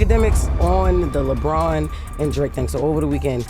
academics on the LeBron and Drake thing. So over the weekend,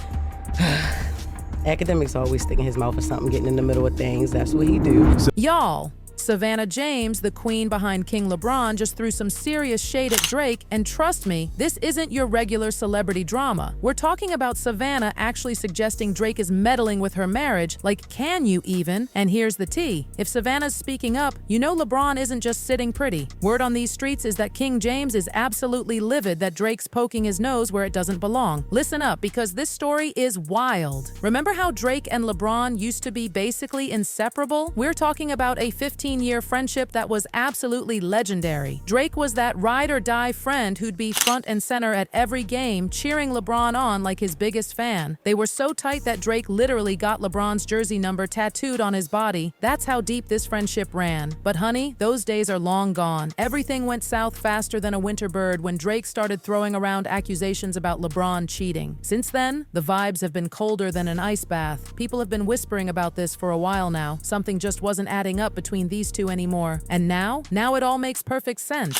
academics always sticking his mouth or something, getting in the middle of things. That's what he do. Y'all, Savannah James, the queen behind King LeBron, just threw some serious shade at Drake, and trust me, this isn't your regular celebrity drama. We're talking about Savannah actually suggesting Drake is meddling with her marriage, like, can you even? And here's the tea. If Savannah's speaking up, you know LeBron isn't just sitting pretty. Word on these streets is that King James is absolutely livid that Drake's poking his nose where it doesn't belong. Listen up, because this story is wild. Remember how Drake and LeBron used to be basically inseparable? We're talking about a 15-year friendship that was absolutely legendary. Drake was that ride-or-die friend who'd be front and center at every game, cheering LeBron on like his biggest fan. They were so tight that Drake literally got LeBron's jersey number tattooed on his body. That's how deep this friendship ran. But honey, those days are long gone. Everything went south faster than a winter bird when Drake started throwing around accusations about LeBron cheating. Since then, the vibes have been colder than an ice bath. People have been whispering about this for a while now. Something just wasn't adding up between these two anymore. And now it all makes perfect sense.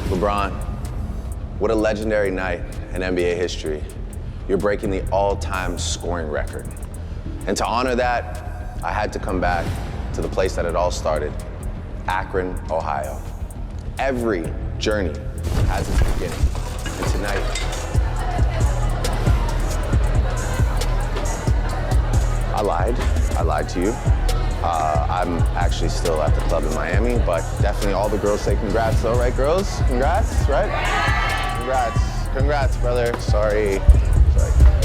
LeBron, what a legendary night in NBA history. You're breaking the all-time scoring record. And to honor that, I had to come back to the place that it all started, Akron, Ohio. Every journey has its beginning. And tonight, I lied to you. I'm actually still at the club in Miami, but definitely all the girls say congrats though, right girls? Congrats, right? Congrats, brother. Sorry.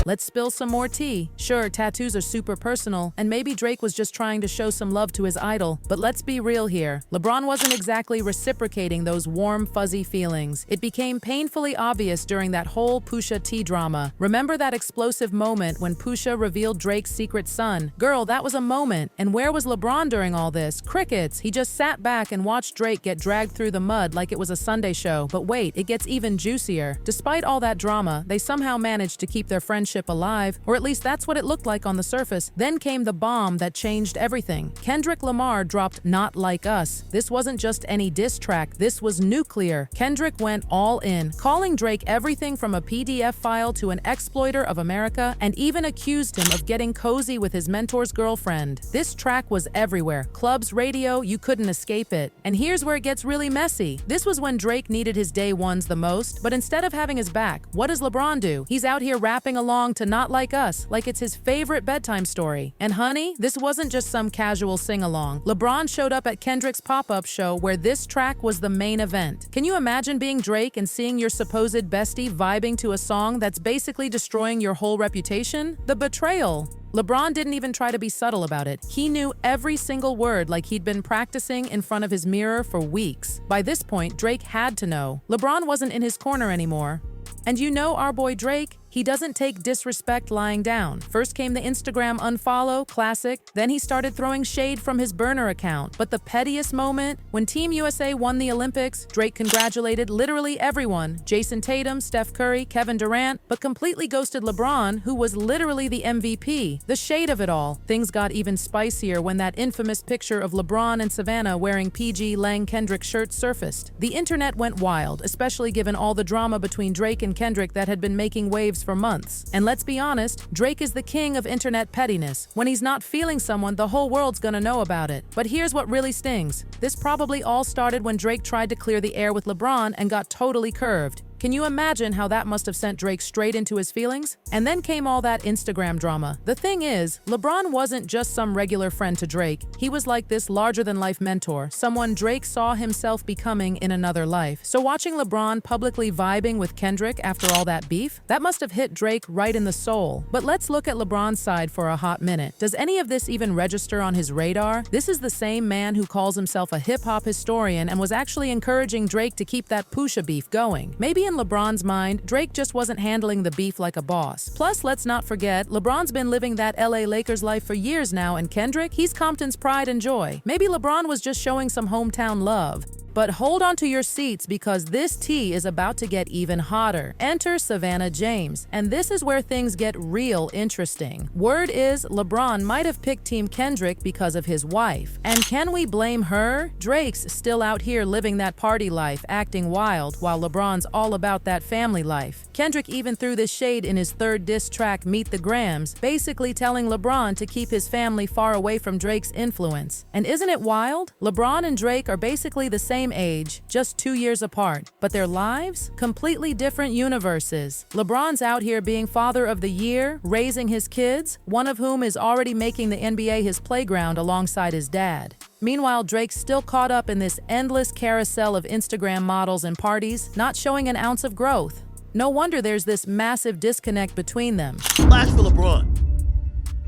Let's spill some more tea. Sure, tattoos are super personal, and maybe Drake was just trying to show some love to his idol, but let's be real here. LeBron wasn't exactly reciprocating those warm, fuzzy feelings. It became painfully obvious during that whole Pusha T drama. Remember that explosive moment when Pusha revealed Drake's secret son? Girl, that was a moment. And where was LeBron during all this? Crickets. He just sat back and watched Drake get dragged through the mud like it was a Sunday show. But wait, it gets even juicier. Despite all that drama, they somehow managed to keep their friendship alive, or at least that's what it looked like on the surface. Then came the bomb that changed everything. Kendrick Lamar dropped Not Like Us. This wasn't just any diss track, this was nuclear. Kendrick went all in, calling Drake everything from a PDF file to an exploiter of America, and even accused him of getting cozy with his mentor's girlfriend. This track was everywhere. Clubs, radio, you couldn't escape it. And here's where it gets really messy. This was when Drake needed his day ones the most, but instead of having his back, what does LeBron do? He's out here rapping along to Not Like Us, like it's his favorite bedtime story. And honey, this wasn't just some casual sing-along. LeBron showed up at Kendrick's pop-up show where this track was the main event. Can you imagine being Drake and seeing your supposed bestie vibing to a song that's basically destroying your whole reputation? The betrayal. LeBron didn't even try to be subtle about it. He knew every single word like he'd been practicing in front of his mirror for weeks. By this point, Drake had to know. LeBron wasn't in his corner anymore. And you know our boy Drake? He doesn't take disrespect lying down. First came the Instagram unfollow, classic. Then he started throwing shade from his burner account. But the pettiest moment, when Team USA won the Olympics, Drake congratulated literally everyone. Jason Tatum, Steph Curry, Kevin Durant, but completely ghosted LeBron, who was literally the MVP. The shade of it all. Things got even spicier when that infamous picture of LeBron and Savannah wearing PG Lang Kendrick shirts surfaced. The internet went wild, especially given all the drama between Drake and Kendrick that had been making waves for months. And let's be honest, Drake is the king of internet pettiness. When he's not feeling someone, the whole world's gonna know about it. But here's what really stings. This probably all started when Drake tried to clear the air with LeBron and got totally curved. Can you imagine how that must have sent Drake straight into his feelings? And then came all that Instagram drama. The thing is, LeBron wasn't just some regular friend to Drake. He was like this larger-than-life mentor, someone Drake saw himself becoming in another life. So watching LeBron publicly vibing with Kendrick after all that beef, that must have hit Drake right in the soul. But let's look at LeBron's side for a hot minute. Does any of this even register on his radar? This is the same man who calls himself a hip-hop historian and was actually encouraging Drake to keep that Pusha beef going. Maybe in LeBron's mind, Drake just wasn't handling the beef like a boss. Plus, let's not forget, LeBron's been living that LA Lakers life for years now, and Kendrick, he's Compton's pride and joy. Maybe LeBron was just showing some hometown love. But hold on to your seats because this tea is about to get even hotter. Enter Savannah James, and this is where things get real interesting. Word is LeBron might have picked Team Kendrick because of his wife. And can we blame her? Drake's still out here living that party life, acting wild, while LeBron's all about that family life. Kendrick even threw this shade in his third diss track, Meet the Grams, basically telling LeBron to keep his family far away from Drake's influence. And isn't it wild? LeBron and Drake are basically the same age, just 2 years apart, but their lives? Completely different universes. LeBron's out here being father of the year, raising his kids, one of whom is already making the NBA his playground alongside his dad. Meanwhile, Drake's still caught up in this endless carousel of Instagram models and parties, not showing an ounce of growth. No wonder there's this massive disconnect between them. Flash for LeBron.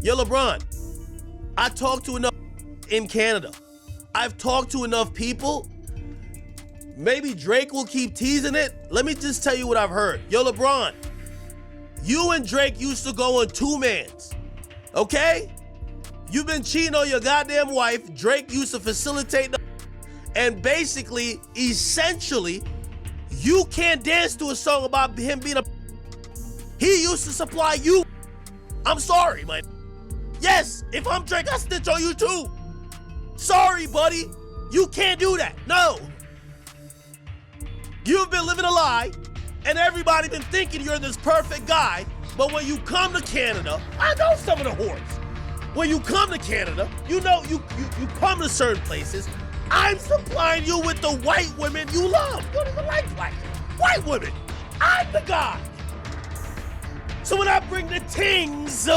Yo, LeBron, I talked to enough in Canada. I've talked to enough people. Maybe Drake will keep teasing it. Let me just tell you what I've heard. Yo, LeBron, you and Drake used to go on two-mans, okay? You've been cheating on your goddamn wife. Drake used to facilitate the and basically, essentially, you can't dance to a song about him being a he used to supply you. I'm sorry, man. Yes, if I'm Drake, I snitch on you too. Sorry, buddy. You can't do that. No. You've been living a lie, and everybody been thinking you're this perfect guy, but when you come to Canada, I know some of the whores. When you come to Canada, you know you come to certain places. I'm supplying you with the white women you love. You don't even like white women. I'm the guy. So when I bring the tings,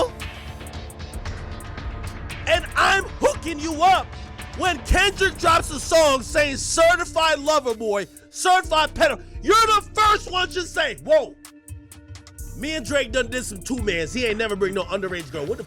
and I'm hooking you up, when Kendrick drops a song saying certified lover boy, certified pedo, you're the first one to say, whoa, me and Drake done did some two-mans. He ain't never bring no underage girl. What the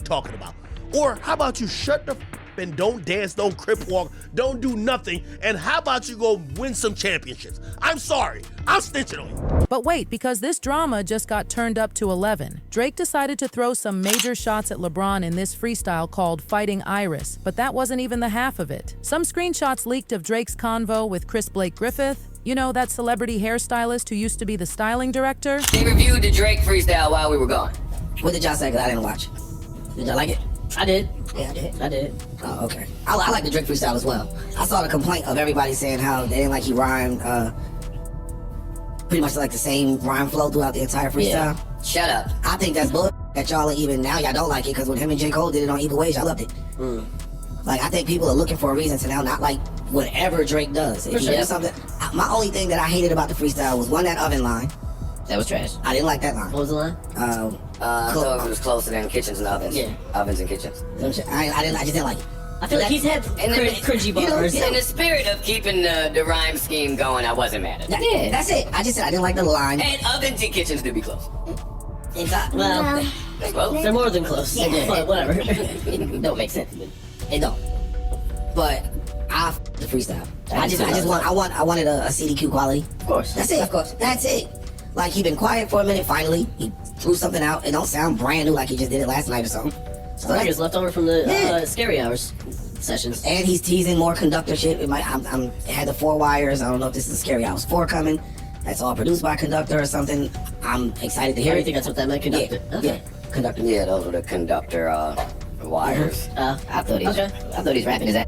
talking about? Or how about you shut the and don't dance, don't crip walk, don't do nothing, and how about you go win some championships? I'm sorry, I'm snitching on you. But wait, because this drama just got turned up to 11. Drake decided to throw some major shots at LeBron in this freestyle called Fighting Iris, but that wasn't even the half of it. Some screenshots leaked of Drake's convo with Chris Blake Griffith, you know, that celebrity hairstylist who used to be the styling director. They reviewed the Drake freestyle while we were gone. What did y'all say? Because I didn't watch. Did y'all like it? I did. Yeah, I did. I did. Oh, okay. I like the Drake freestyle as well. I saw the complaint of everybody saying how they didn't like he rhymed pretty much like the same rhyme flow throughout the entire freestyle. Yeah. Shut up. I think that's bull that y'all even now y'all don't like it because when him and J. Cole did it on Either Ways, y'all loved it. Like I think people are looking for a reason to now not like whatever Drake does. If he does something, my only thing that I hated about the freestyle was that oven line. That was trash. I didn't like that line. What was the line? I thought it was closer than kitchens and ovens. Yeah. Ovens and kitchens. I just didn't like it. I feel like he's had cringy bars. In the spirit of keeping the rhyme scheme going, I wasn't mad at it. Yeah, that's it. I just said I didn't like the line. And ovens and kitchens do be close. Well, They're close. They're more than close. Yeah. But whatever. It don't make sense. It don't. But the freestyle. I wanted a CDQ quality. Of course. That's it. Of course. That's it. Like he been quiet for a minute. Finally, he threw something out. It don't sound brand new like he just did it last night or something. So I think it's left over from the Scary Hours sessions. And he's teasing more conductor shit. It had the 4 wires. I don't know if this is Scary Hours 4 coming. That's all produced by Conductor or something. I'm excited to hear I it. think that's what that meant, Conductor. Yeah. Okay. Yeah. Conductor. Yeah, those were the conductor wires. I thought he was rapping his ass.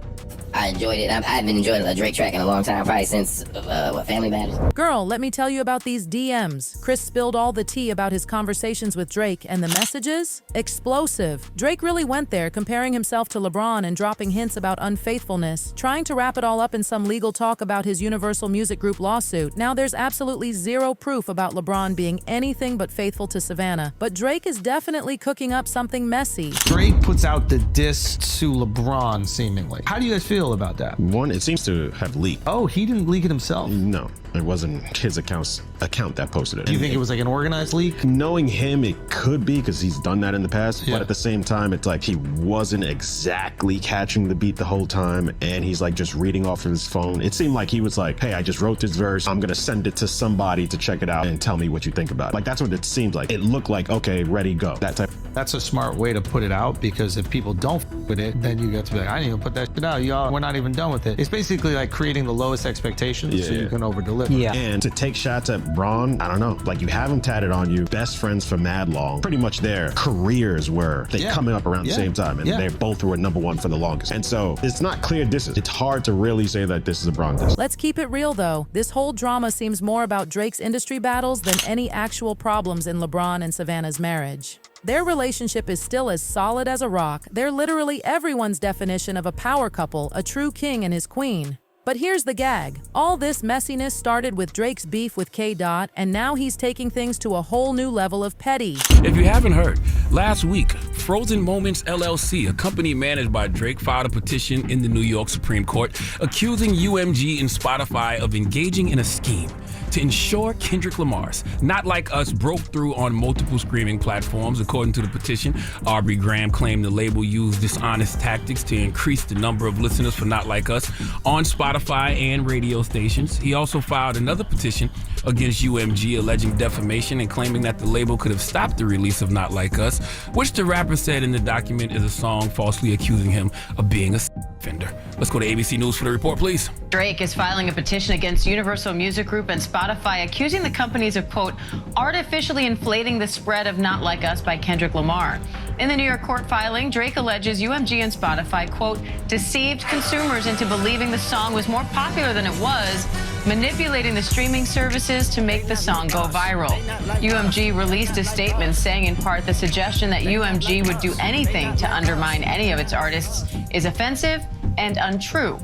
I enjoyed it. I haven't been enjoying a Drake track in a long time, probably since Family Matters. Girl, let me tell you about these DMs. Chris spilled all the tea about his conversations with Drake, and the messages? Explosive. Drake really went there, comparing himself to LeBron and dropping hints about unfaithfulness, trying to wrap it all up in some legal talk about his Universal Music Group lawsuit. Now there's absolutely zero proof about LeBron being anything but faithful to Savannah, but Drake is definitely cooking up something messy. Drake puts out the diss to LeBron, seemingly. How do you guys feel about that? One, it seems to have leaked. Oh, he didn't leak it himself? No. It wasn't his account that posted it. Do you think it was like an organized leak? Knowing him, it could be, because he's done that in the past. Yeah. But at the same time, it's like he wasn't exactly catching the beat the whole time, and he's like just reading off of his phone. It seemed like he was like, hey, I just wrote this verse. I'm gonna send it to somebody to check it out and tell me what you think about it. Like, that's what it seemed like. It looked like, okay, ready, go. That type. That's a smart way to put it out, because if people don't with it, then you got to be like, I didn't even put that shit out. Y'all, we're not even done with it. It's basically like creating the lowest expectations so you can over deliver. Yeah. And to take shots at Braun, I don't know. Like, you have him tatted on you, best friends for mad long. Pretty much their careers were coming up around the same time, and they both were #1 for the longest. And so it's not clear disses. It's hard to really say that this is a Braun diss. Let's keep it real though. This whole drama seems more about Drake's industry battles than any actual problems in LeBron and Savannah's marriage. Their relationship is still as solid as a rock. They're literally everyone's definition of a power couple, a true king and his queen. But here's the gag. All this messiness started with Drake's beef with K. Dot, and now he's taking things to a whole new level of petty. If you haven't heard, last week, Frozen Moments LLC, a company managed by Drake, filed a petition in the New York Supreme Court accusing UMG and Spotify of engaging in a scheme to ensure Kendrick Lamar's Not Like Us broke through on multiple streaming platforms. According to the petition, Aubrey Graham claimed the label used dishonest tactics to increase the number of listeners for Not Like Us on Spotify and radio stations. He also filed another petition against UMG alleging defamation and claiming that the label could have stopped the release of Not Like Us, which the rapper said in the document is a song falsely accusing him of being a offender. Let's go to ABC News for the report, please. Drake is filing a petition against Universal Music Group and Spotify, accusing the companies of, quote, artificially inflating the spread of Not Like Us by Kendrick Lamar. In the New York court filing, Drake alleges UMG and Spotify, quote, deceived consumers into believing the song was more popular than it was, manipulating the streaming services to make the song go viral. UMG released a statement saying in part the suggestion that UMG would do anything to undermine any of its artists is offensive and untrue.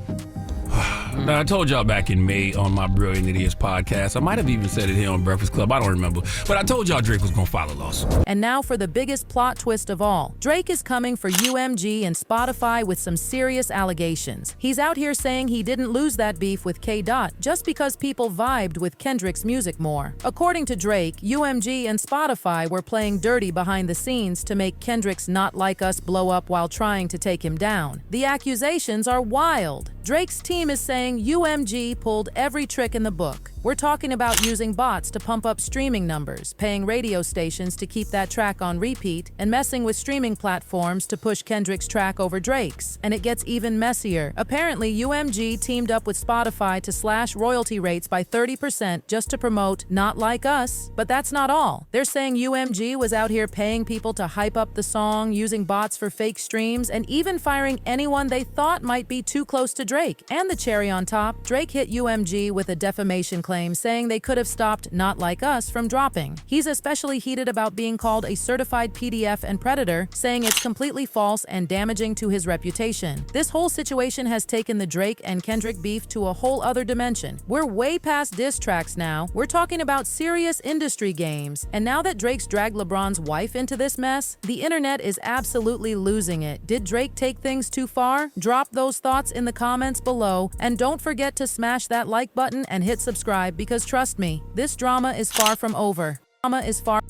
Now, I told y'all back in May on my Brilliant Idiots podcast, I might have even said it here on Breakfast Club, I don't remember, but I told y'all Drake was gonna file a lawsuit. And now for the biggest plot twist of all. Drake is coming for UMG and Spotify with some serious allegations. He's out here saying he didn't lose that beef with K. Dot just because people vibed with Kendrick's music more. According to Drake, UMG and Spotify were playing dirty behind the scenes to make Kendrick's Not Like Us blow up while trying to take him down. The accusations are wild. Drake's team is saying UMG pulled every trick in the book. We're talking about using bots to pump up streaming numbers, paying radio stations to keep that track on repeat, and messing with streaming platforms to push Kendrick's track over Drake's. And it gets even messier. Apparently, UMG teamed up with Spotify to slash royalty rates by 30% just to promote Not Like Us. But that's not all. They're saying UMG was out here paying people to hype up the song, using bots for fake streams, and even firing anyone they thought might be too close to Drake. And the cherry on top, Drake hit UMG with a defamation claim saying they could have stopped Not Like Us from dropping. He's especially heated about being called a certified PDF and predator, saying it's completely false and damaging to his reputation. This whole situation has taken the Drake and Kendrick beef to a whole other dimension. We're way past diss tracks now. We're talking about serious industry games. And now that Drake's dragged LeBron's wife into this mess, the internet is absolutely losing it. Did Drake take things too far? Drop those thoughts in the comments below, and don't forget to smash that like button and hit subscribe, because trust me, this drama is far from over. Drama is far